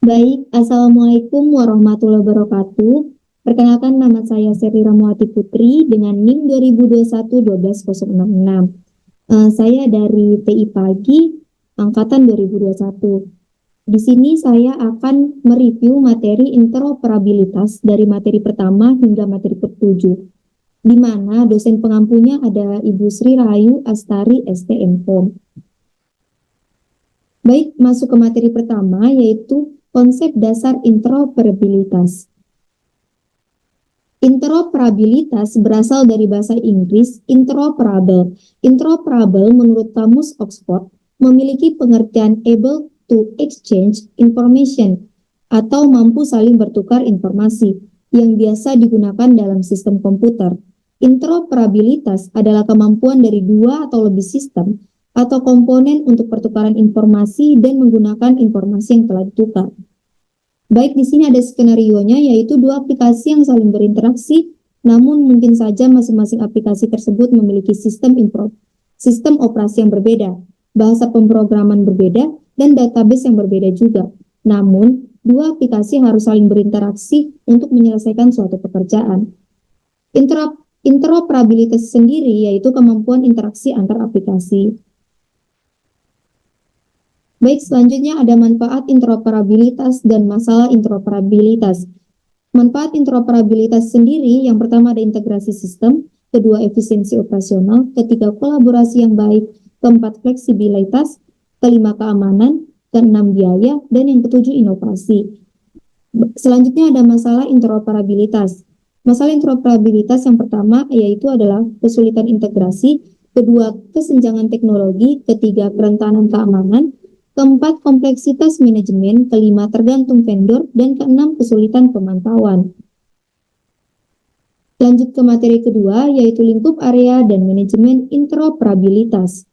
Baik, Assalamualaikum warahmatullahi wabarakatuh. Perkenalkan, nama saya Seri Ramawati Putri dengan NIM 2021-12066. Saya dari TI Pagi, Angkatan 2021. Di sini saya akan mereview materi interoperabilitas dari materi pertama hingga materi ke-7, di mana dosen pengampunya ada Ibu Sri Rahayu Astari STM Pom. Baik, masuk ke materi pertama, yaitu konsep dasar interoperabilitas. Interoperabilitas berasal dari bahasa Inggris interoperable. Interoperable menurut Kamus Oxford memiliki pengertian able to exchange information atau mampu saling bertukar informasi yang biasa digunakan dalam sistem komputer. Interoperabilitas adalah kemampuan dari dua atau lebih sistem atau komponen untuk pertukaran informasi dan menggunakan informasi yang telah ditukar. Baik, di sini ada skenarionya, yaitu dua aplikasi yang saling berinteraksi, namun mungkin saja masing-masing aplikasi tersebut memiliki sistem operasi yang berbeda, bahasa pemrograman berbeda, dan database yang berbeda juga. Namun, dua aplikasi harus saling berinteraksi untuk menyelesaikan suatu pekerjaan. Interoperabilitas sendiri yaitu kemampuan interaksi antar aplikasi. Baik, selanjutnya ada manfaat interoperabilitas dan masalah interoperabilitas. Manfaat interoperabilitas sendiri, yang pertama ada integrasi sistem, kedua efisiensi operasional, ketiga kolaborasi yang baik, keempat fleksibilitas, kelima keamanan, keenam biaya, dan yang ketujuh inovasi. Selanjutnya ada masalah interoperabilitas. Masalah interoperabilitas yang pertama yaitu adalah kesulitan integrasi, kedua kesenjangan teknologi, ketiga kerentanan keamanan, keempat, kompleksitas manajemen, kelima, tergantung vendor, dan keenam, kesulitan pemantauan. Lanjut ke materi kedua, yaitu lingkup area dan manajemen interoperabilitas.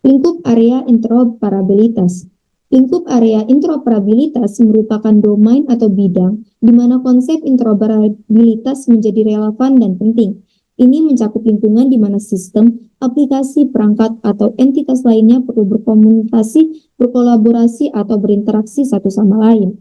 Lingkup area interoperabilitas. Lingkup area interoperabilitas merupakan domain atau bidang di mana konsep interoperabilitas menjadi relevan dan penting. Ini mencakup lingkungan di mana sistem, aplikasi, perangkat, atau entitas lainnya perlu berkomunikasi, berkolaborasi, atau berinteraksi satu sama lain.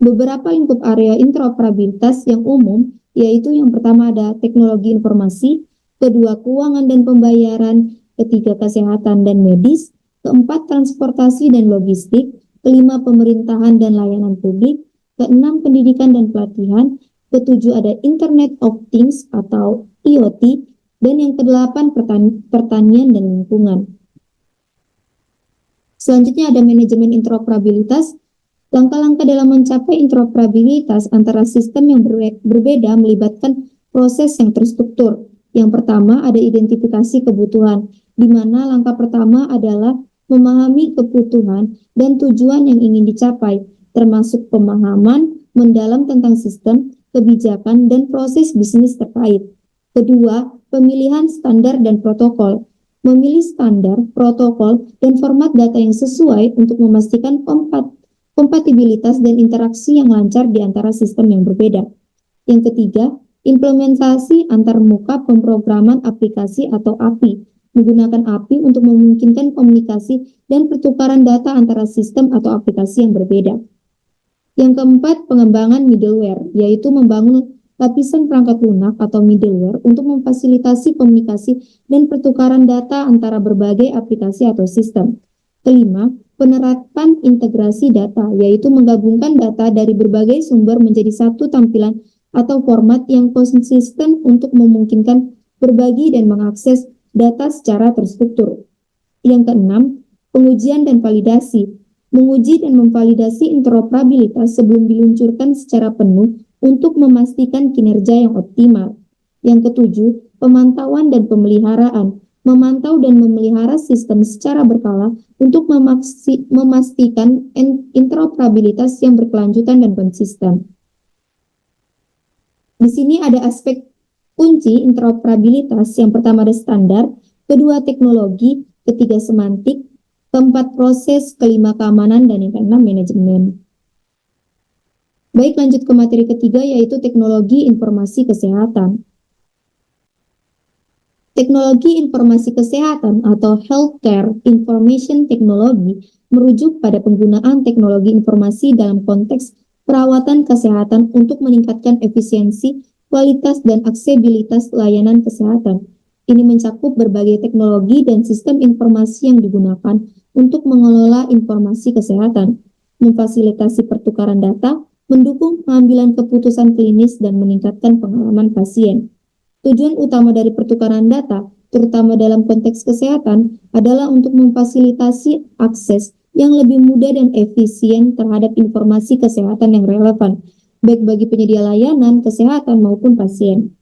Beberapa lingkup area interoperabilitas yang umum, yaitu yang pertama ada teknologi informasi, kedua keuangan dan pembayaran, ketiga kesehatan dan medis, keempat transportasi dan logistik, kelima pemerintahan dan layanan publik, keenam pendidikan dan pelatihan, ketujuh ada Internet of Things atau IoT, dan yang kedelapan pertanian dan lingkungan. Selanjutnya ada manajemen interoperabilitas. Langkah-langkah dalam mencapai interoperabilitas antara sistem yang berbeda melibatkan proses yang terstruktur. Yang pertama ada identifikasi kebutuhan, di mana langkah pertama adalah memahami kebutuhan dan tujuan yang ingin dicapai, termasuk pemahaman mendalam tentang sistem, kebijakan, dan proses bisnis terkait. Kedua, pemilihan standar dan protokol. Memilih standar, protokol, dan format data yang sesuai untuk memastikan kompatibilitas dan interaksi yang lancar di antara sistem yang berbeda. Yang ketiga, implementasi antarmuka pemrograman aplikasi atau API. Menggunakan API untuk memungkinkan komunikasi dan pertukaran data antara sistem atau aplikasi yang berbeda. Yang keempat, pengembangan middleware, yaitu membangun lapisan perangkat lunak atau middleware untuk memfasilitasi komunikasi dan pertukaran data antara berbagai aplikasi atau sistem. Kelima, penerapan integrasi data, yaitu menggabungkan data dari berbagai sumber menjadi satu tampilan atau format yang konsisten untuk memungkinkan berbagi dan mengakses data secara terstruktur. Yang keenam, pengujian dan validasi. Menguji dan memvalidasi interoperabilitas sebelum diluncurkan secara penuh untuk memastikan kinerja yang optimal. Yang ketujuh, pemantauan dan pemeliharaan. Memantau dan memelihara sistem secara berkala untuk memastikan interoperabilitas yang berkelanjutan dan konsisten. Di sini ada aspek kunci interoperabilitas. Yang pertama ada standar, kedua teknologi, ketiga semantik, keempat proses, kelima keamanan, dan yang keenam manajemen. Baik, lanjut ke materi ketiga yaitu teknologi informasi kesehatan. Teknologi informasi kesehatan atau Healthcare Information Technology merujuk pada penggunaan teknologi informasi dalam konteks perawatan kesehatan untuk meningkatkan efisiensi, kualitas, dan aksesibilitas layanan kesehatan. Ini mencakup berbagai teknologi dan sistem informasi yang digunakan untuk mengelola informasi kesehatan, memfasilitasi pertukaran data, mendukung pengambilan keputusan klinis, dan meningkatkan pengalaman pasien. Tujuan utama dari pertukaran data, terutama dalam konteks kesehatan, adalah untuk memfasilitasi akses yang lebih mudah dan efisien terhadap informasi kesehatan yang relevan, baik bagi penyedia layanan kesehatan maupun pasien.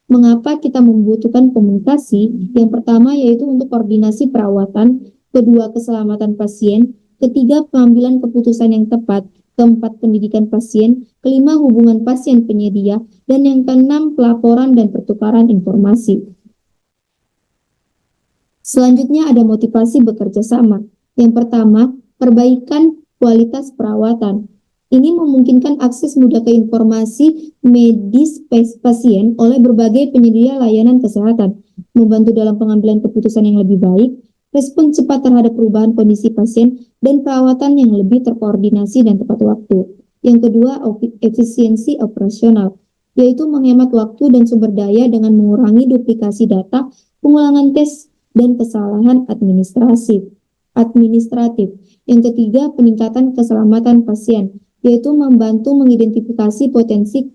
Mengapa kita membutuhkan komunikasi? Yang pertama yaitu untuk koordinasi perawatan, kedua keselamatan pasien, ketiga pengambilan keputusan yang tepat, keempat pendidikan pasien, kelima hubungan pasien penyedia, dan yang keenam pelaporan dan pertukaran informasi. Selanjutnya ada motivasi bekerja sama. Yang pertama, perbaikan kualitas perawatan. Ini memungkinkan akses mudah ke informasi medis pasien oleh berbagai penyedia layanan kesehatan, membantu dalam pengambilan keputusan yang lebih baik, respon cepat terhadap perubahan kondisi pasien, dan perawatan yang lebih terkoordinasi dan tepat waktu. Yang kedua, efisiensi operasional, yaitu menghemat waktu dan sumber daya dengan mengurangi duplikasi data, pengulangan tes, dan kesalahan administratif. Yang ketiga, peningkatan keselamatan pasien, yaitu membantu mengidentifikasi potensi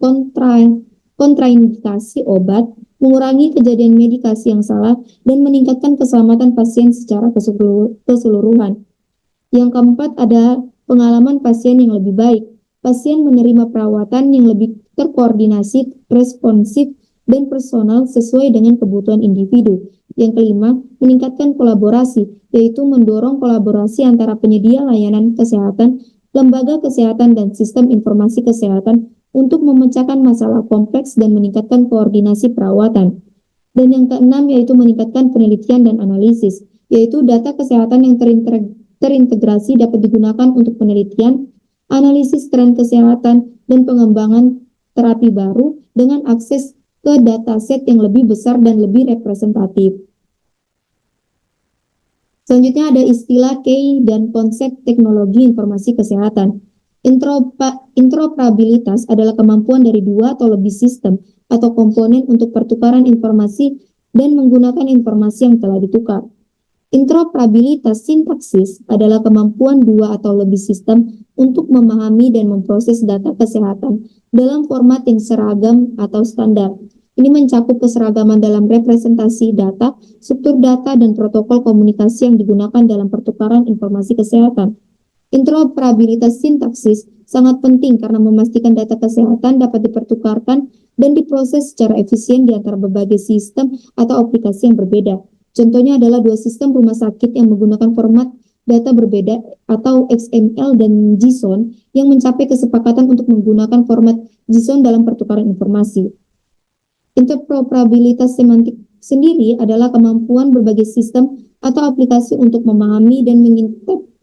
kontraindikasi obat, mengurangi kejadian medikasi yang salah, dan meningkatkan keselamatan pasien secara keseluruhan. Yang keempat ada pengalaman pasien yang lebih baik. Pasien menerima perawatan yang lebih terkoordinasi, responsif, dan personal sesuai dengan kebutuhan individu. Yang kelima, meningkatkan kolaborasi, yaitu mendorong kolaborasi antara penyedia layanan kesehatan, lembaga kesehatan, dan sistem informasi kesehatan untuk memecahkan masalah kompleks dan meningkatkan koordinasi perawatan. Dan yang keenam yaitu meningkatkan penelitian dan analisis, yaitu data kesehatan yang terintegrasi dapat digunakan untuk penelitian, analisis tren kesehatan, dan pengembangan terapi baru dengan akses ke dataset yang lebih besar dan lebih representatif. Selanjutnya ada istilah KEI dan konsep teknologi informasi kesehatan. Interoperabilitas adalah kemampuan dari dua atau lebih sistem atau komponen untuk pertukaran informasi dan menggunakan informasi yang telah ditukar. Interoperabilitas sintaksis adalah kemampuan dua atau lebih sistem untuk memahami dan memproses data kesehatan dalam format yang seragam atau standar. Ini mencakup keseragaman dalam representasi data, struktur data, dan protokol komunikasi yang digunakan dalam pertukaran informasi kesehatan. Interoperabilitas sintaksis sangat penting karena memastikan data kesehatan dapat dipertukarkan dan diproses secara efisien di antara berbagai sistem atau aplikasi yang berbeda. Contohnya adalah dua sistem rumah sakit yang menggunakan format data berbeda atau XML dan JSON yang mencapai kesepakatan untuk menggunakan format JSON dalam pertukaran informasi. Interoperabilitas semantik sendiri adalah kemampuan berbagai sistem atau aplikasi untuk memahami dan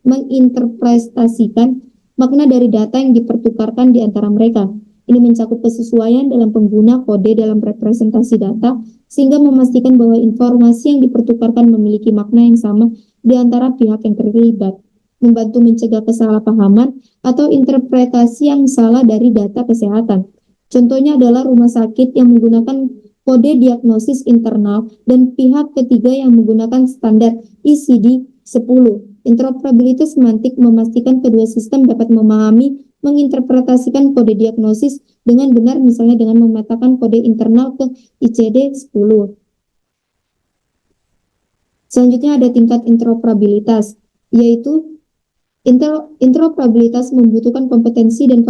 menginterpretasikan makna dari data yang dipertukarkan di antara mereka. Ini mencakup kesesuaian dalam pengguna kode dalam representasi data, sehingga memastikan bahwa informasi yang dipertukarkan memiliki makna yang sama di antara pihak yang terlibat, membantu mencegah kesalahpahaman atau interpretasi yang salah dari data kesehatan. Contohnya adalah rumah sakit yang menggunakan kode diagnosis internal dan pihak ketiga yang menggunakan standar ICD-10. Interoperabilitas semantik memastikan kedua sistem dapat memahami, menginterpretasikan kode diagnosis dengan benar, misalnya dengan memetakan kode internal ke ICD-10. Selanjutnya ada tingkat interoperabilitas, yaitu interoperabilitas membutuhkan kompetensi dan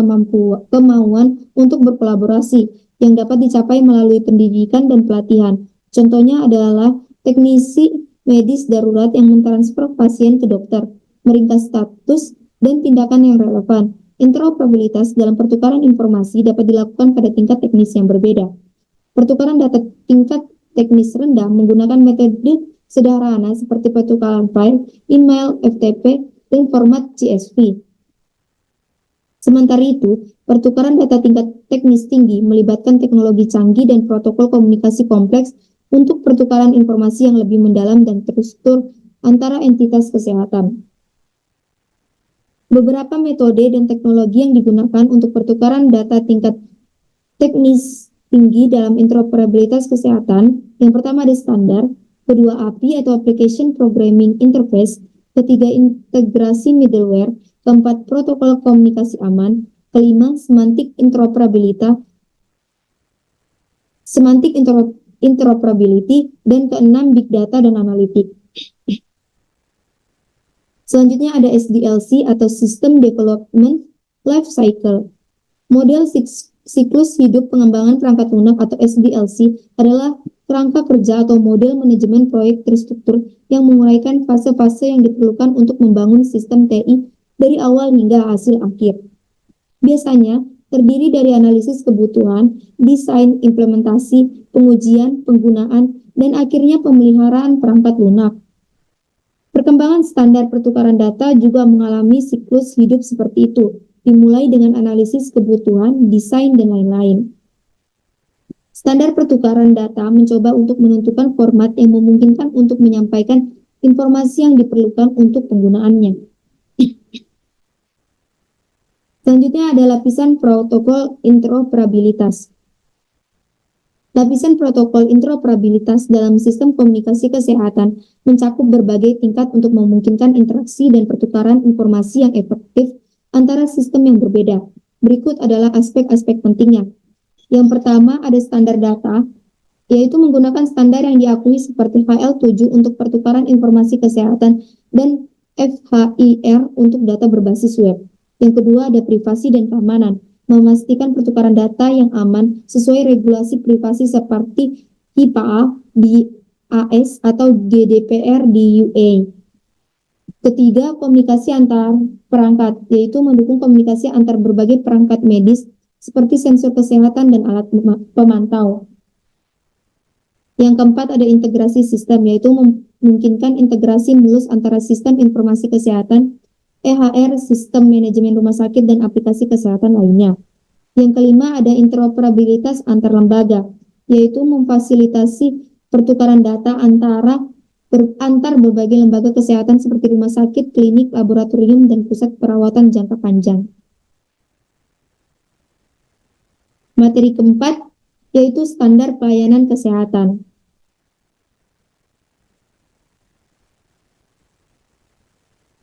kemauan untuk berkolaborasi yang dapat dicapai melalui pendidikan dan pelatihan. Contohnya adalah teknisi medis darurat yang mentransfer pasien ke dokter, meringkas status, dan tindakan yang relevan. Interoperabilitas dalam pertukaran informasi dapat dilakukan pada tingkat teknis yang berbeda. Pertukaran data tingkat teknis rendah menggunakan metode sederhana seperti pertukaran file, email, FTP, dan format CSV. Sementara itu, pertukaran data tingkat teknis tinggi melibatkan teknologi canggih dan protokol komunikasi kompleks untuk pertukaran informasi yang lebih mendalam dan terstruktur antara entitas kesehatan. Beberapa metode dan teknologi yang digunakan untuk pertukaran data tingkat teknis tinggi dalam interoperabilitas kesehatan. Yang pertama ada standar, kedua API atau Application Programming Interface, ketiga integrasi middleware, keempat protokol komunikasi aman, kelima semantik interoperability, dan keenam big data dan analitik. Selanjutnya ada SDLC atau System Development Life Cycle. Model siklus hidup pengembangan perangkat lunak atau SDLC adalah kerangka kerja atau model manajemen proyek terstruktur yang menguraikan fase-fase yang diperlukan untuk membangun sistem TI dari awal hingga hasil akhir. Biasanya terdiri dari analisis kebutuhan, desain, implementasi, pengujian, penggunaan, dan akhirnya pemeliharaan perangkat lunak. Perkembangan standar pertukaran data juga mengalami siklus hidup seperti itu, dimulai dengan analisis kebutuhan, desain, dan lain-lain. Standar pertukaran data mencoba untuk menentukan format yang memungkinkan untuk menyampaikan informasi yang diperlukan untuk penggunaannya. Selanjutnya ada lapisan protokol interoperabilitas. Lapisan protokol interoperabilitas dalam sistem komunikasi kesehatan mencakup berbagai tingkat untuk memungkinkan interaksi dan pertukaran informasi yang efektif antara sistem yang berbeda. Berikut adalah aspek-aspek pentingnya. Yang pertama ada standar data, yaitu menggunakan standar yang diakui seperti HL7 untuk pertukaran informasi kesehatan dan FHIR untuk data berbasis web. Yang kedua ada privasi dan keamanan, memastikan pertukaran data yang aman sesuai regulasi privasi seperti HIPAA di AS atau GDPR di UA. Ketiga, komunikasi antar perangkat, yaitu mendukung komunikasi antar berbagai perangkat medis seperti sensor kesehatan dan alat pemantau. Yang keempat ada integrasi sistem, yaitu memungkinkan integrasi mulus antara sistem informasi kesehatan, EHR, sistem manajemen rumah sakit, dan aplikasi kesehatan lainnya. Yang kelima ada interoperabilitas antar lembaga, yaitu memfasilitasi pertukaran data antar berbagai lembaga kesehatan seperti rumah sakit, klinik, laboratorium, dan pusat perawatan jangka panjang. Materi keempat yaitu standar pelayanan kesehatan.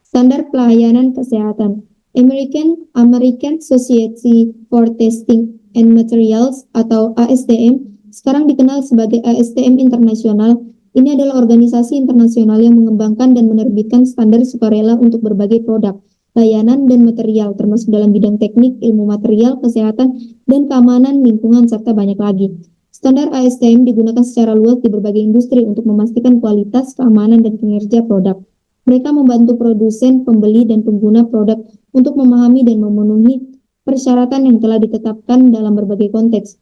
Standar pelayanan kesehatan. American Society for Testing and Materials atau ASTM, sekarang dikenal sebagai ASTM Internasional. Ini adalah organisasi internasional yang mengembangkan dan menerbitkan standar sukarela untuk berbagai produk, layanan, dan material, termasuk dalam bidang teknik, ilmu material, kesehatan, dan keamanan lingkungan, serta banyak lagi. Standar ASTM digunakan secara luas di berbagai industri untuk memastikan kualitas, keamanan, dan kinerja produk. Mereka membantu produsen, pembeli, dan pengguna produk untuk memahami dan memenuhi persyaratan yang telah ditetapkan dalam berbagai konteks.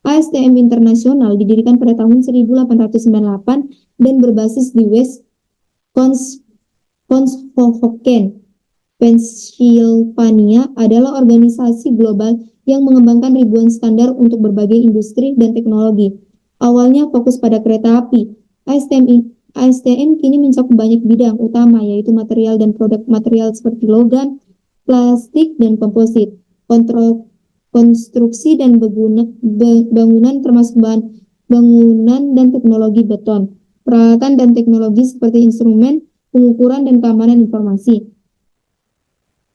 ASTM Internasional didirikan pada tahun 1898 dan berbasis di West Conshohocken, Pennsylvania, adalah organisasi global yang mengembangkan ribuan standar untuk berbagai industri dan teknologi. Awalnya fokus pada kereta api, ASTM kini mencakup banyak bidang utama, yaitu material dan produk material seperti logam, plastik, dan komposit, konstruksi dan bangunan termasuk bahan bangunan dan teknologi beton, peralatan dan teknologi seperti instrumen, pengukuran, dan keamanan informasi.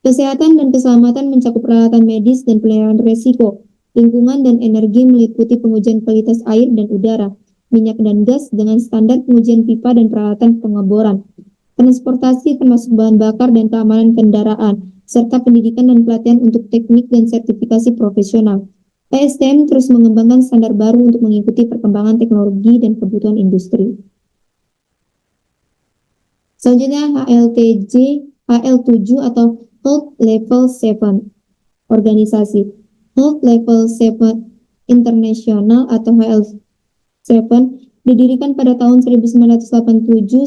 Kesehatan dan keselamatan mencakup peralatan medis dan penilaian risiko, lingkungan dan energi meliputi pengujian kualitas air dan udara, minyak dan gas dengan standar pengujian pipa dan peralatan pengeboran, transportasi termasuk bahan bakar dan keamanan kendaraan, serta pendidikan dan pelatihan untuk teknik dan sertifikasi profesional. ASTM terus mengembangkan standar baru untuk mengikuti perkembangan teknologi dan kebutuhan industri. Selanjutnya HL7 atau Health Level 7 organisasi. Health Level 7 International atau HL7 didirikan pada tahun 1987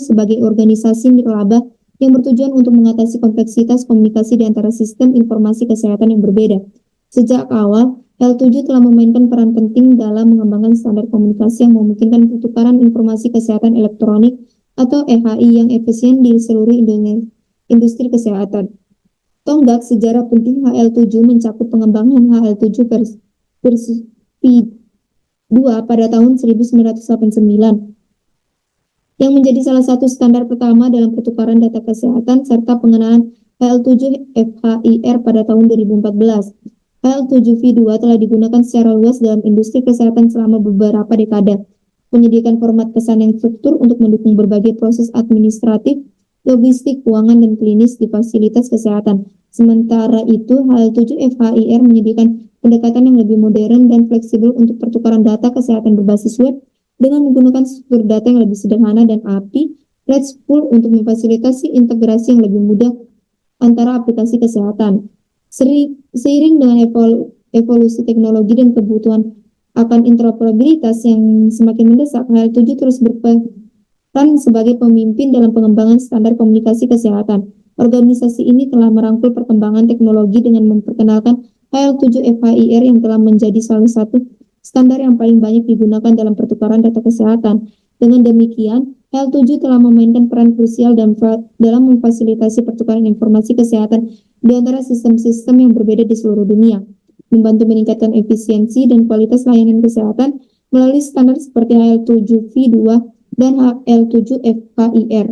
sebagai organisasi nirlaba yang bertujuan untuk mengatasi kompleksitas komunikasi di antara sistem informasi kesehatan yang berbeda. Sejak awal, L7 telah memainkan peran penting dalam mengembangkan standar komunikasi yang memungkinkan pertukaran informasi kesehatan elektronik atau EHI yang efisien di seluruh industri kesehatan. Tonggak sejarah penting HL7 mencakup pengembangan HL7 versi V2 pada tahun 1989 yang menjadi salah satu standar pertama dalam pertukaran data kesehatan serta pengenalan HL7 FHIR pada tahun 2014. HL7V2 telah digunakan secara luas dalam industri kesehatan selama beberapa dekade, menyediakan format pesan yang struktur untuk mendukung berbagai proses administratif, logistik, keuangan, dan klinis di fasilitas kesehatan. Sementara itu, HL7FHIR menyediakan pendekatan yang lebih modern dan fleksibel untuk pertukaran data kesehatan berbasis web dengan menggunakan struktur data yang lebih sederhana dan API RESTful untuk memfasilitasi integrasi yang lebih mudah antara aplikasi kesehatan. Seiring dengan evolusi teknologi dan kebutuhan akan interoperabilitas yang semakin mendesak, HL7 terus berperan sebagai pemimpin dalam pengembangan standar komunikasi kesehatan. Organisasi ini telah merangkul perkembangan teknologi dengan memperkenalkan HL7FHIR yang telah menjadi salah satu standar yang paling banyak digunakan dalam pertukaran data kesehatan. Dengan demikian, HL7 telah memainkan peran krusial dalam memfasilitasi pertukaran informasi kesehatan di antara sistem-sistem yang berbeda di seluruh dunia, membantu meningkatkan efisiensi dan kualitas layanan kesehatan melalui standar seperti HL7V2 dan HL7FHIR.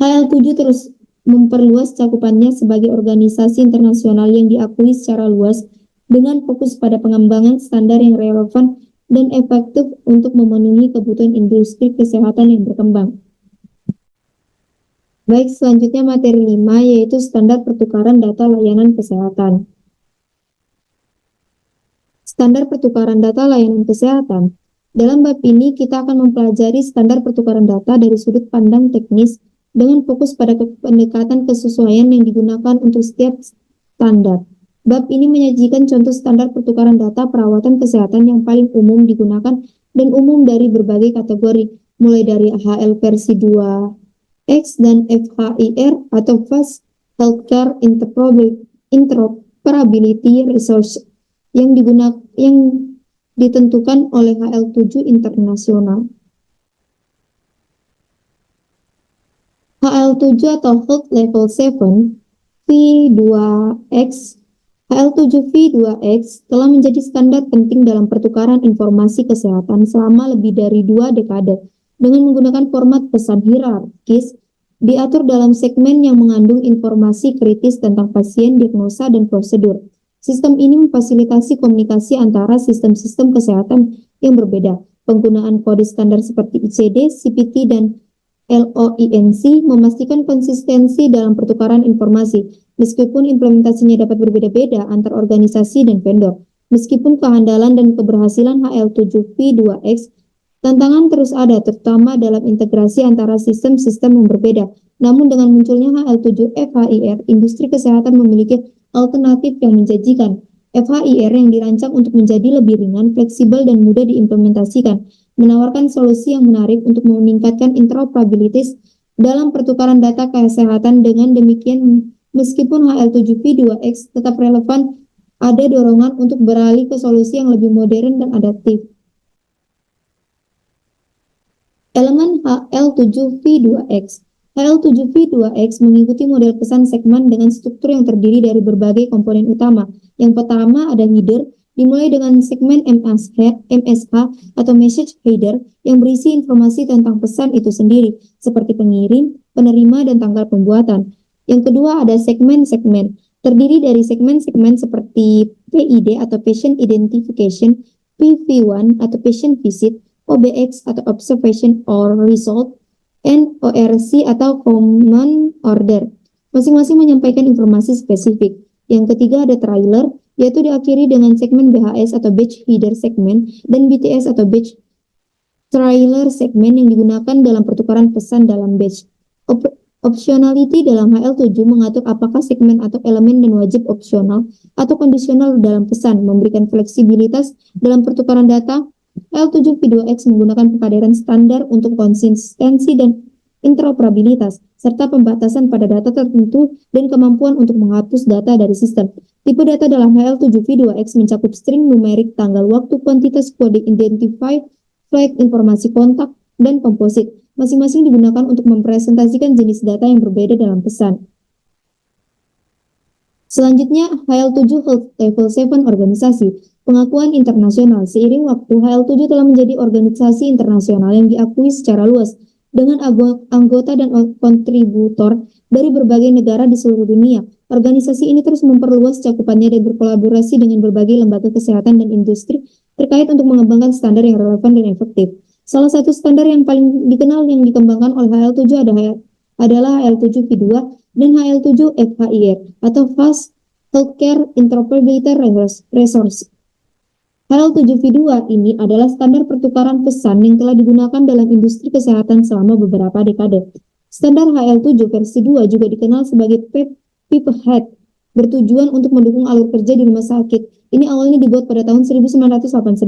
HL7 terus memperluas cakupannya sebagai organisasi internasional yang diakui secara luas dengan fokus pada pengembangan standar yang relevan dan efektif untuk memenuhi kebutuhan industri kesehatan yang berkembang. Baik, selanjutnya materi 5 yaitu standar pertukaran data layanan kesehatan. Standar pertukaran data layanan kesehatan. Dalam bab ini kita akan mempelajari standar pertukaran data dari sudut pandang teknis dengan fokus pada pendekatan kesesuaian yang digunakan untuk setiap standar. Bab ini menyajikan contoh standar pertukaran data perawatan kesehatan yang paling umum digunakan dan umum dari berbagai kategori, mulai dari HL versi 2X dan FHIR atau Fast Healthcare Interoperability Resource yang ditentukan oleh HL7 internasional. HL7 atau Health Level 7 V2X HL7V2X telah menjadi standar penting dalam pertukaran informasi kesehatan selama lebih dari 2 dekade dengan menggunakan format pesan hierarkis diatur dalam segmen yang mengandung informasi kritis tentang pasien, diagnosa, dan prosedur. Sistem ini memfasilitasi komunikasi antara sistem-sistem kesehatan yang berbeda. Penggunaan kode standar seperti ICD, CPT, dan LOINC memastikan konsistensi dalam pertukaran informasi. Meskipun implementasinya dapat berbeda-beda antar organisasi dan vendor, meskipun kehandalan dan keberhasilan HL7V2X, tantangan terus ada, terutama dalam integrasi antara sistem-sistem yang berbeda. Namun dengan munculnya HL7FHIR, industri kesehatan memiliki alternatif yang menjanjikan. FHIR yang dirancang untuk menjadi lebih ringan, fleksibel, dan mudah diimplementasikan, menawarkan solusi yang menarik untuk meningkatkan interoperabilitas dalam pertukaran data kesehatan. Dengan demikian, meskipun HL7V2X tetap relevan, ada dorongan untuk beralih ke solusi yang lebih modern dan adaptif. Elemen HL7V2X. HL7V2X mengikuti model pesan segmen dengan struktur yang terdiri dari berbagai komponen utama. Yang pertama ada header, dimulai dengan segmen MSH atau message header yang berisi informasi tentang pesan itu sendiri, seperti pengirim, penerima, dan tanggal pembuatan. Yang kedua ada segmen-segmen, terdiri dari segmen-segmen seperti PID atau Patient Identification, PV1 atau Patient Visit, OBX atau Observation or Result, and ORC atau Common Order. Masing-masing menyampaikan informasi spesifik. Yang ketiga ada trailer, yaitu diakhiri dengan segmen BHS atau Batch Header Segment dan BTS atau Batch Trailer Segment yang digunakan dalam pertukaran pesan dalam batch. Optionality dalam HL7 mengatur apakah segmen atau elemen dan wajib opsional atau kondisional dalam pesan, memberikan fleksibilitas dalam pertukaran data. HL7V2X menggunakan pengkaderan standar untuk konsistensi dan interoperabilitas, serta pembatasan pada data tertentu dan kemampuan untuk menghapus data dari sistem. Tipe data dalam HL7V2X mencakup string numerik, tanggal, waktu, kuantitas, kode identifier, flag, informasi kontak, dan komposit. Masing-masing digunakan untuk mempresentasikan jenis data yang berbeda dalam pesan. Selanjutnya, HL7 Health Level 7 organisasi. Pengakuan internasional. Seiring waktu, HL7 telah menjadi organisasi internasional yang diakui secara luas dengan anggota dan kontributor dari berbagai negara di seluruh dunia. Organisasi ini terus memperluas cakupannya dan berkolaborasi dengan berbagai lembaga kesehatan dan industri terkait untuk mengembangkan standar yang relevan dan efektif. Salah satu standar yang paling dikenal yang dikembangkan oleh HL7 adalah HL7V2 dan HL7FHIR atau Fast Healthcare Interoperability Resource. HL7V2 ini adalah standar pertukaran pesan yang telah digunakan dalam industri kesehatan selama beberapa dekade. Standar HL7 versi 2 juga dikenal sebagai PIP-HEAD, bertujuan untuk mendukung alur kerja di rumah sakit. Ini awalnya dibuat pada tahun 1989.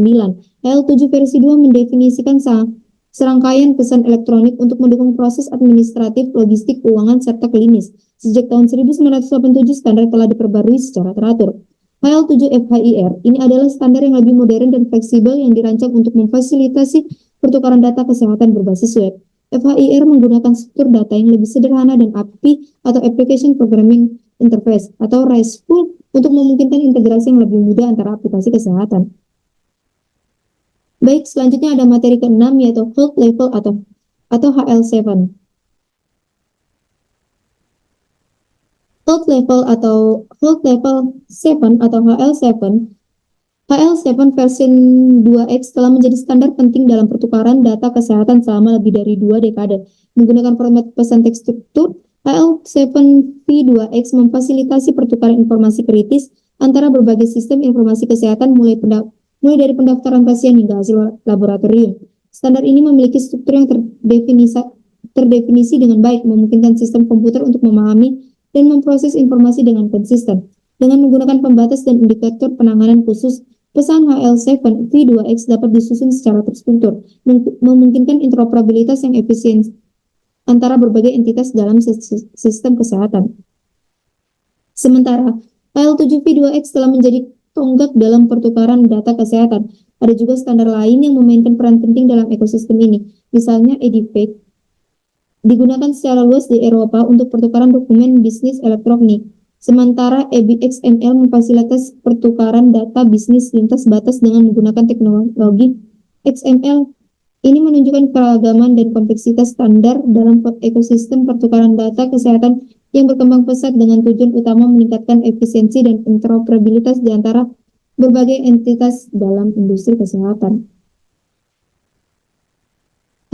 HL7 versi 2 mendefinisikan serangkaian pesan elektronik untuk mendukung proses administratif, logistik, keuangan, serta klinis. Sejak tahun 1987, standar telah diperbarui secara teratur. HL7FHIR ini adalah standar yang lebih modern dan fleksibel yang dirancang untuk memfasilitasi pertukaran data kesehatan berbasis web. FHIR menggunakan struktur data yang lebih sederhana dan API atau Application Programming Interface atau RESTful untuk memungkinkan integrasi yang lebih mudah antara aplikasi kesehatan. Baik, selanjutnya ada materi ke-6 yaitu Health Level atau HL7. Health Level 7 atau HL7 versi 2X telah menjadi standar penting dalam pertukaran data kesehatan selama lebih dari 2 dekade. Menggunakan format pesan teks struktur, HL7V2X memfasilitasi pertukaran informasi kritis antara berbagai sistem informasi kesehatan mulai dari pendaftaran pasien hingga hasil laboratorium. Standar ini memiliki struktur yang terdefinisi dengan baik, memungkinkan sistem komputer untuk memahami dan memproses informasi dengan konsisten. Dengan menggunakan pembatas dan indikator penanganan khusus, pesan HL7V2X dapat disusun secara terstruktur, memungkinkan interoperabilitas yang efisien antara berbagai entitas dalam sistem kesehatan. Sementara, HL7V2X telah menjadi tonggak dalam pertukaran data kesehatan. Ada juga standar lain yang memainkan peran penting dalam ekosistem ini, misalnya EDIFACT, digunakan secara luas di Eropa untuk pertukaran dokumen bisnis elektronik. Sementara EBXML memfasilitasi pertukaran data bisnis lintas batas dengan menggunakan teknologi XML. Ini menunjukkan keragaman dan kompleksitas standar dalam ekosistem pertukaran data kesehatan yang berkembang pesat dengan tujuan utama meningkatkan efisiensi dan interoperabilitas di antara berbagai entitas dalam industri kesehatan.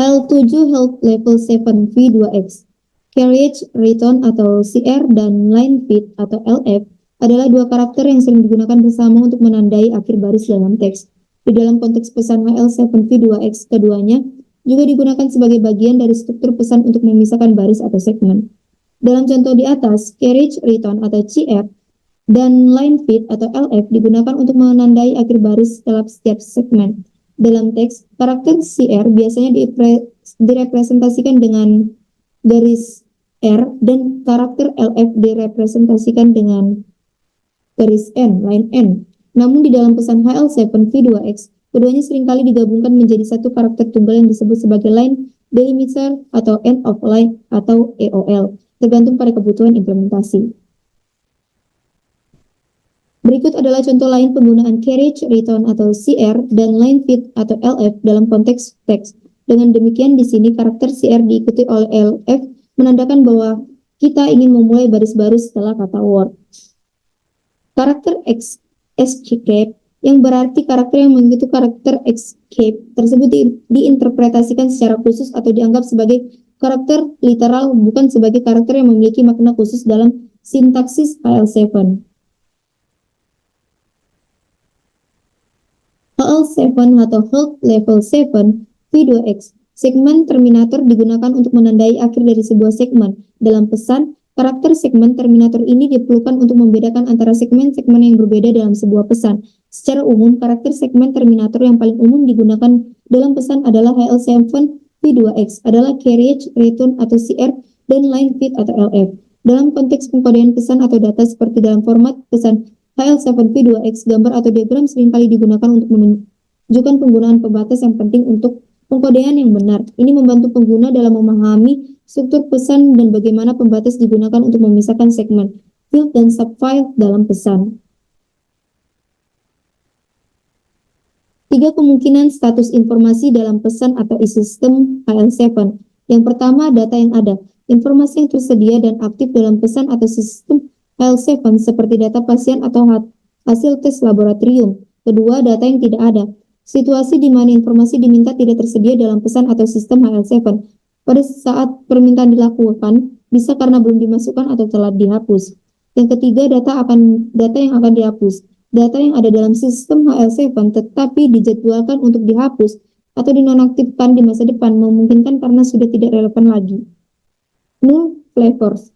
HL7 Health Level 7 V2X, Carriage Return atau CR dan Line Fit atau LF adalah dua karakter yang sering digunakan bersama untuk menandai akhir baris dalam teks. Di dalam konteks pesan HL7V2X, keduanya juga digunakan sebagai bagian dari struktur pesan untuk memisahkan baris atau segmen. Dalam contoh di atas, Carriage Return atau CR dan Line Fit atau LF digunakan untuk menandai akhir baris dalam setiap segmen. Dalam teks, karakter CR biasanya direpresentasikan dengan garis R dan karakter LF direpresentasikan dengan garis N, line N. Namun di dalam pesan HL7V2X, keduanya seringkali digabungkan menjadi satu karakter tunggal yang disebut sebagai line delimiter atau end of line atau EOL, tergantung pada kebutuhan implementasi. Berikut adalah contoh lain penggunaan carriage return atau CR dan line fit atau LF dalam konteks teks. Dengan demikian di sini karakter CR diikuti oleh LF menandakan bahwa kita ingin memulai baris baru setelah kata word. Karakter escape yang berarti karakter yang mengikuti karakter escape tersebut diinterpretasikan secara khusus atau dianggap sebagai karakter literal, bukan sebagai karakter yang memiliki makna khusus dalam sintaksis HL7. HL7 atau Health Level 7 V2X. Segmen terminator digunakan untuk menandai akhir dari sebuah segmen. Dalam pesan, karakter segmen terminator ini diperlukan untuk membedakan antara segmen-segmen yang berbeda dalam sebuah pesan. Secara umum, karakter segmen terminator yang paling umum digunakan dalam pesan adalah HL7 V2X, adalah carriage return atau CR, dan line fit atau LF. Dalam konteks pengkodean pesan atau data seperti dalam format pesan HL7V2X, gambar atau diagram seringkali digunakan untuk menunjukkan penggunaan pembatas yang penting untuk pengkodean yang benar. Ini membantu pengguna dalam memahami struktur pesan dan bagaimana pembatas digunakan untuk memisahkan segmen. field, dan subfile dalam pesan. 3 kemungkinan status informasi dalam pesan atau sistem HL7. Yang pertama, data yang ada. Informasi yang tersedia dan aktif dalam pesan atau sistem HL7 seperti data pasien atau hasil tes laboratorium. Kedua, data yang tidak ada. Situasi di mana informasi diminta tidak tersedia dalam pesan atau sistem HL7. Pada saat permintaan dilakukan, bisa karena belum dimasukkan atau telah dihapus. Yang ketiga, data yang akan dihapus. Data yang ada dalam sistem HL7 tetapi dijadwalkan untuk dihapus atau dinonaktifkan di masa depan memungkinkan karena sudah tidak relevan lagi. Null flavors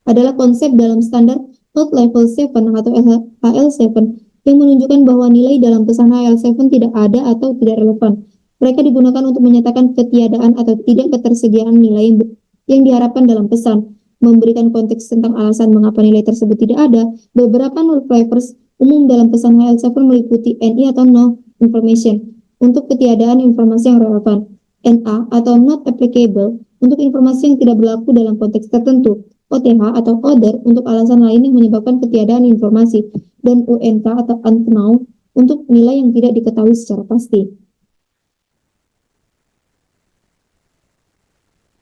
adalah konsep dalam standar Health Level 7 atau HL7 yang menunjukkan bahwa nilai dalam pesan HL7 tidak ada atau tidak relevan. Mereka digunakan untuk menyatakan ketiadaan atau tidak ketersediaan nilai yang diharapkan dalam pesan. Memberikan konteks tentang alasan mengapa nilai tersebut tidak ada. Beberapa null flavors umum dalam pesan HL7 meliputi NI atau no information untuk ketiadaan informasi yang relevan, NA atau not applicable untuk informasi yang tidak berlaku dalam konteks tertentu, OTH atau other untuk alasan lain yang menyebabkan ketiadaan informasi, dan UNK atau unknown untuk nilai yang tidak diketahui secara pasti.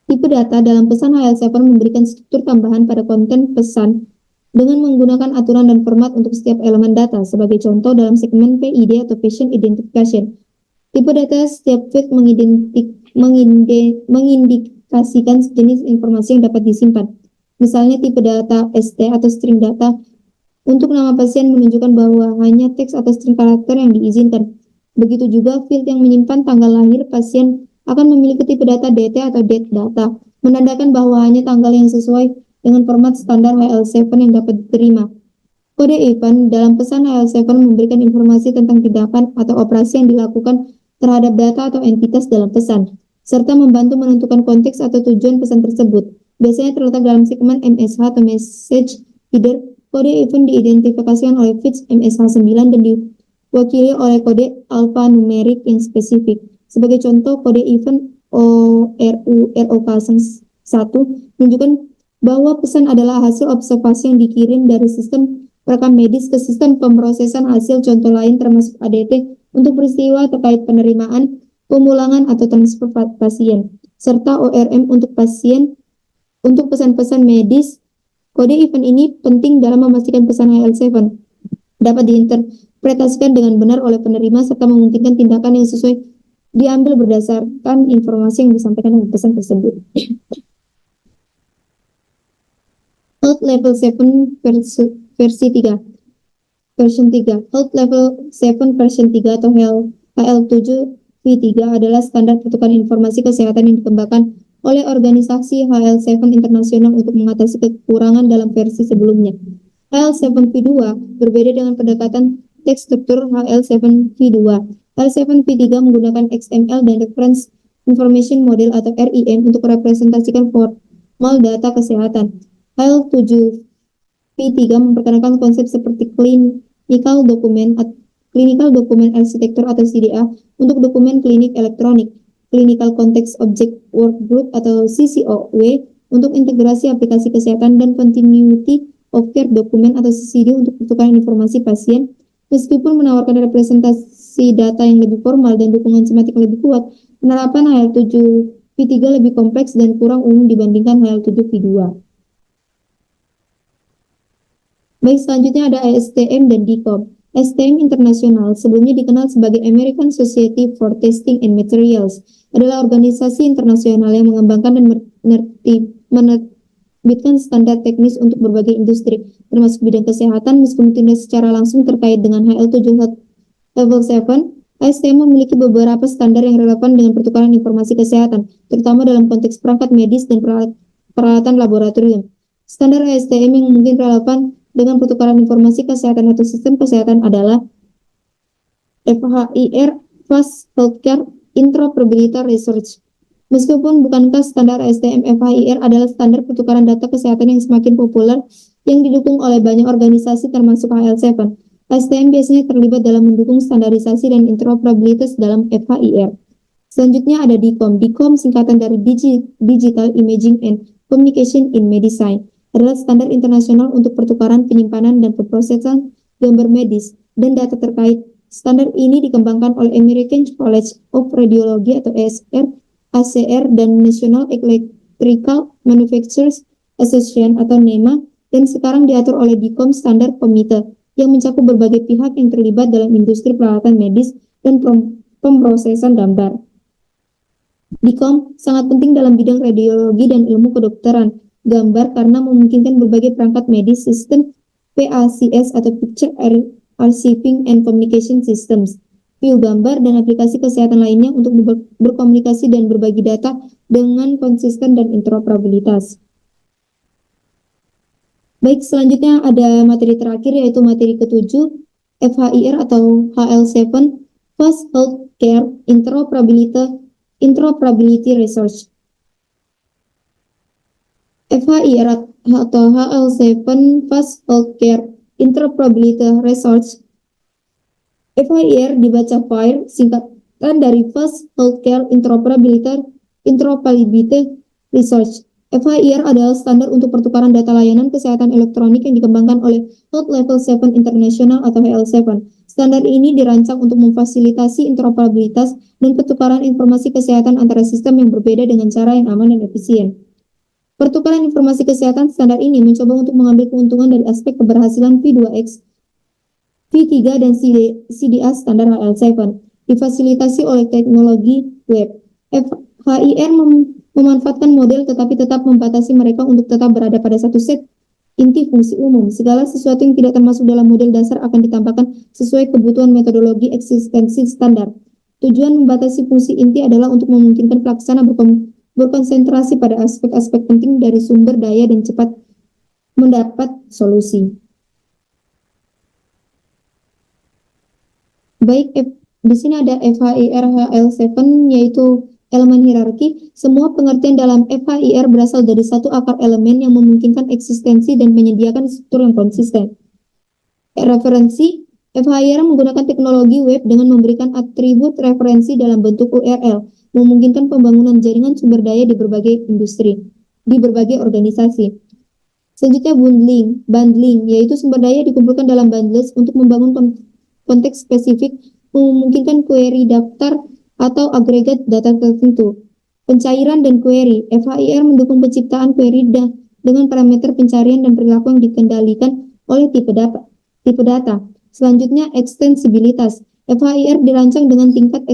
Tipe data dalam pesan HL7 memberikan struktur tambahan pada konten pesan dengan menggunakan aturan dan format untuk setiap elemen data. Sebagai contoh, dalam segmen PID atau Patient Identification, tipe data setiap field mengindikasikan jenis informasi yang dapat disimpan. Misalnya tipe data ST atau string data untuk nama pasien menunjukkan bahwa hanya teks atau string karakter yang diizinkan. Begitu juga field yang menyimpan tanggal lahir pasien akan memiliki tipe data DT atau date data, menandakan bahwa hanya tanggal yang sesuai dengan format standar HL7 yang dapat diterima. Kode event dalam pesan HL7 memberikan informasi tentang tindakan atau operasi yang dilakukan terhadap data atau entitas dalam pesan, serta membantu menentukan konteks atau tujuan pesan tersebut. Biasanya terletak dalam segmen MSH atau Message Header. Kode event diidentifikasikan oleh fix MSH9 dan diwakili oleh kode alphanumerik yang spesifik. Sebagai contoh, kode event ORUROK1 menunjukkan bahwa pesan adalah hasil observasi yang dikirim dari sistem rekam medis ke sistem pemrosesan hasil contoh lain termasuk ADT untuk peristiwa terkait penerimaan, pemulangan, atau transfer pasien, serta ORM untuk pasien untuk pesan-pesan medis. Kode event ini penting dalam memastikan pesan HL7 dapat diinterpretasikan dengan benar oleh penerima serta memungkinkan tindakan yang sesuai diambil berdasarkan informasi yang disampaikan dalam pesan tersebut. Health Level 7 versi 3. Version 3. Health Level 7 version 3 atau HL7V3 adalah standar pertukaran informasi kesehatan yang dikembangkan oleh organisasi HL7 internasional untuk mengatasi kekurangan dalam versi sebelumnya. HL7V2 berbeda dengan pendekatan teks struktur HL7V2. HL7V3 menggunakan XML dan Reference Information Model atau RIM untuk merepresentasikan formal data kesehatan. HL7V3 memperkenalkan konsep seperti clinical document architecture atau CDA untuk dokumen klinik elektronik, Clinical Context Object Workgroup atau CCOW untuk integrasi aplikasi kesehatan, dan Continuity of Care Document atau CCD untuk pertukaran informasi pasien. Meskipun menawarkan representasi data yang lebih formal dan dukungan sematik lebih kuat, penerapan HL7V3 lebih kompleks dan kurang umum dibandingkan HL7V2. Baik, selanjutnya ada ASTM dan DCOM. ASTM Internasional, sebelumnya dikenal sebagai American Society for Testing and Materials, adalah organisasi internasional yang mengembangkan dan menerbitkan standar teknis untuk berbagai industri, termasuk bidang kesehatan. Meskipun tidak secara langsung terkait dengan HL7 Level 7, ASTM memiliki beberapa standar yang relevan dengan pertukaran informasi kesehatan, terutama dalam konteks perangkat medis dan peralatan laboratorium. Standar ASTM yang mungkin relevan dengan pertukaran informasi kesehatan atau sistem kesehatan adalah FHIR, Fast Healthcare Interoperability Research. Meskipun bukankah standar ASTM, FHIR adalah standar pertukaran data kesehatan yang semakin populer yang didukung oleh banyak organisasi termasuk HL7. ASTM biasanya terlibat dalam mendukung standarisasi dan interoperabilitas dalam FHIR. Selanjutnya ada DICOM. DICOM singkatan dari Digital Imaging and Communication in Medicine. adalah standar internasional untuk pertukaran, penyimpanan, dan pemrosesan gambar medis dan data terkait. Standar ini dikembangkan oleh American College of Radiology atau ASR, ACR, dan National Electrical Manufacturers Association atau NEMA, dan sekarang diatur oleh DICOM Standar Committee yang mencakup berbagai pihak yang terlibat dalam industri peralatan medis dan pemrosesan gambar. DICOM sangat penting dalam bidang radiologi dan ilmu kedokteran gambar karena memungkinkan berbagai perangkat medis, sistem PACS atau Picture Archiving and Communication Systems, view gambar, dan aplikasi kesehatan lainnya untuk berkomunikasi dan berbagi data dengan konsisten dan interoperabilitas. Baik, selanjutnya ada materi terakhir yaitu materi ke-7, FHIR atau HL7, Fast Healthcare Interoperability Research. FHIR atau HL7 Fast Healthcare Interoperability Research. FHIR dibaca FHIR, singkatan dari Fast Healthcare Interoperability Research. FHIR adalah standar untuk pertukaran data layanan kesehatan elektronik yang dikembangkan oleh Health Level 7 International atau HL7. Standar ini dirancang untuk memfasilitasi interoperabilitas dan pertukaran informasi kesehatan antara sistem yang berbeda dengan cara yang aman dan efisien. Pertukaran informasi kesehatan standar ini mencoba untuk mengambil keuntungan dari aspek keberhasilan V2X, V3, dan CDA standar HL7, difasilitasi oleh teknologi web. FHIR memanfaatkan model tetapi tetap membatasi mereka untuk tetap berada pada satu set inti fungsi umum. Segala sesuatu yang tidak termasuk dalam model dasar akan ditambahkan sesuai kebutuhan metodologi eksistensi standar. Tujuan membatasi fungsi inti adalah untuk memungkinkan pelaksana berkonsentrasi pada aspek-aspek penting dari sumber daya dan cepat mendapat solusi. Baik, di sini ada FHIR HL7 yaitu elemen hierarki. Semua pengertian dalam FHIR berasal dari satu akar elemen yang memungkinkan eksistensi dan menyediakan struktur yang konsisten. Referensi, FHIR menggunakan teknologi web dengan memberikan atribut referensi dalam bentuk URL, memungkinkan pembangunan jaringan sumber daya di berbagai industri, di berbagai organisasi. Selanjutnya bundling, yaitu sumber daya dikumpulkan dalam bundles untuk membangun konteks spesifik, memungkinkan query daftar atau agregat data tertentu. Pencairan dan query, FHIR mendukung penciptaan query dengan parameter pencarian dan perilaku yang dikendalikan oleh tipe data. Selanjutnya, ekstensibilitas. FHIR dirancang dengan tingkat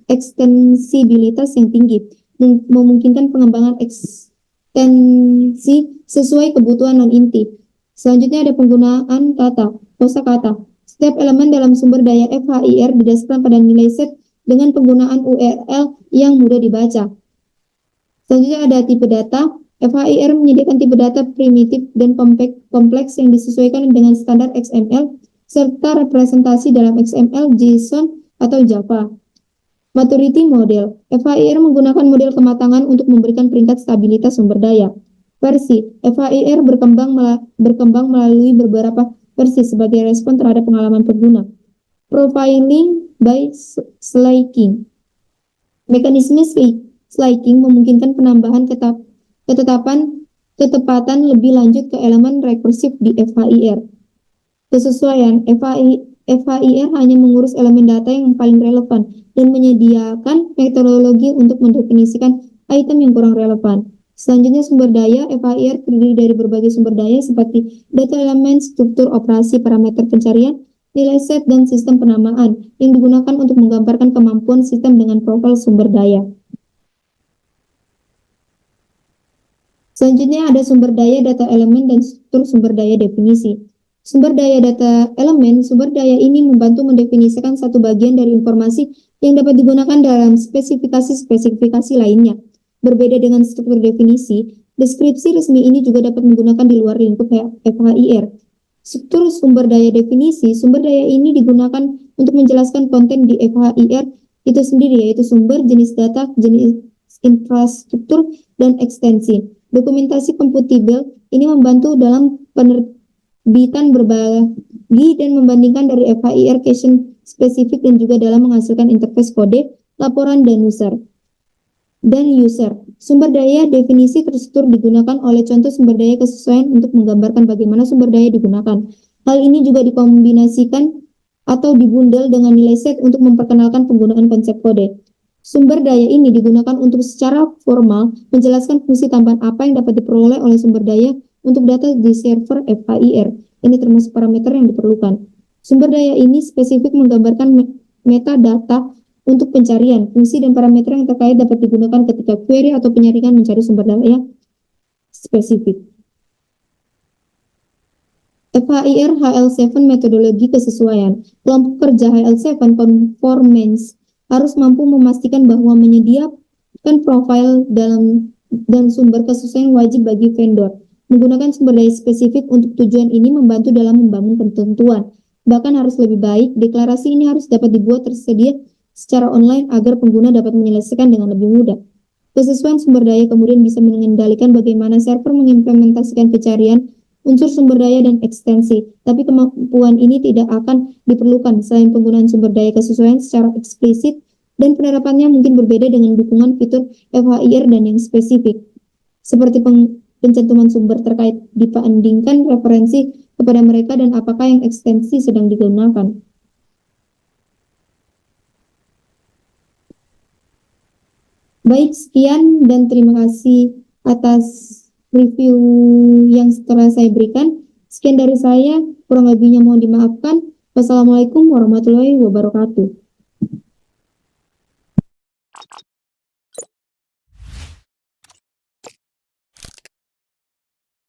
ekstensibilitas yang tinggi, memungkinkan pengembangan ekstensi sesuai kebutuhan non-inti. Selanjutnya ada penggunaan kosakata. Setiap elemen dalam sumber daya FHIR didasarkan pada nilai set dengan penggunaan URL yang mudah dibaca. Selanjutnya ada tipe data. FHIR menyediakan tipe data primitif dan kompleks yang disesuaikan dengan standar XML serta representasi dalam XML, JSON, atau Java. Maturity model. FHIR menggunakan model kematangan untuk memberikan peringkat stabilitas sumber daya. Versi. FHIR berkembang melalui beberapa versi sebagai respon terhadap pengalaman pengguna. Profiling by slaking. Mekanisme slaking memungkinkan penambahan ketepatan lebih lanjut ke elemen rekursif di FHIR. Kesesuaian, FHIR hanya mengurus elemen data yang paling relevan dan menyediakan metodologi untuk mendefinisikan item yang kurang relevan. Selanjutnya sumber daya, FHIR terdiri dari berbagai sumber daya seperti data elemen, struktur operasi, parameter pencarian, nilai set, dan sistem penamaan yang digunakan untuk menggambarkan kemampuan sistem dengan profil sumber daya. Selanjutnya ada sumber daya data elemen dan struktur sumber daya definisi. Sumber daya data elemen, sumber daya ini membantu mendefinisikan satu bagian dari informasi yang dapat digunakan dalam spesifikasi lainnya. Berbeda dengan struktur definisi, deskripsi resmi ini juga dapat menggunakan di luar lingkup FHIR. Struktur sumber daya definisi, sumber daya ini digunakan untuk menjelaskan konten di FHIR itu sendiri, yaitu sumber, jenis data, jenis infrastruktur, dan ekstensi. Dokumentasi komputibel ini membantu dalam penerbitan berbagi dan membandingkan dari FHIR caption spesifik dan juga dalam menghasilkan interface kode, laporan, dan user. dan user. Sumber daya definisi terstruktur digunakan oleh contoh sumber daya kesesuaian untuk menggambarkan bagaimana sumber daya digunakan. Hal ini juga dikombinasikan atau dibundel dengan nilai set untuk memperkenalkan penggunaan konsep kode. Sumber daya ini digunakan untuk secara formal menjelaskan fungsi tambahan apa yang dapat diperoleh oleh sumber daya untuk data di server FHIR. Ini termasuk parameter yang diperlukan. Sumber daya ini spesifik menggambarkan metadata untuk pencarian. Fungsi dan parameter yang terkait dapat digunakan ketika query atau penyaringan mencari sumber daya spesifik. FHIR HL7 metodologi kesesuaian. Kelompok kerja HL7 Conformance harus mampu memastikan bahwa menyediakan profil dan sumber kesesuaian wajib bagi vendor. Menggunakan sumber daya spesifik untuk tujuan ini membantu dalam membangun ketentuan. Bahkan harus lebih baik, deklarasi ini harus dapat dibuat tersedia secara online agar pengguna dapat menyelesaikan dengan lebih mudah. Kesesuaian sumber daya kemudian bisa mengendalikan bagaimana server mengimplementasikan pencarian unsur sumber daya dan ekstensi, tapi kemampuan ini tidak akan diperlukan selain penggunaan sumber daya kesesuaian secara eksplisit dan penerapannya mungkin berbeda dengan dukungan fitur FHIR dan yang spesifik. Seperti pencantuman sumber terkait dibandingkan referensi kepada mereka dan apakah yang ekstensi sedang digunakan. Baik, sekian dan terima kasih atas review yang setelah saya berikan. Sekian dari saya, kurang lebihnya mohon dimaafkan. Wassalamualaikum warahmatullahi wabarakatuh.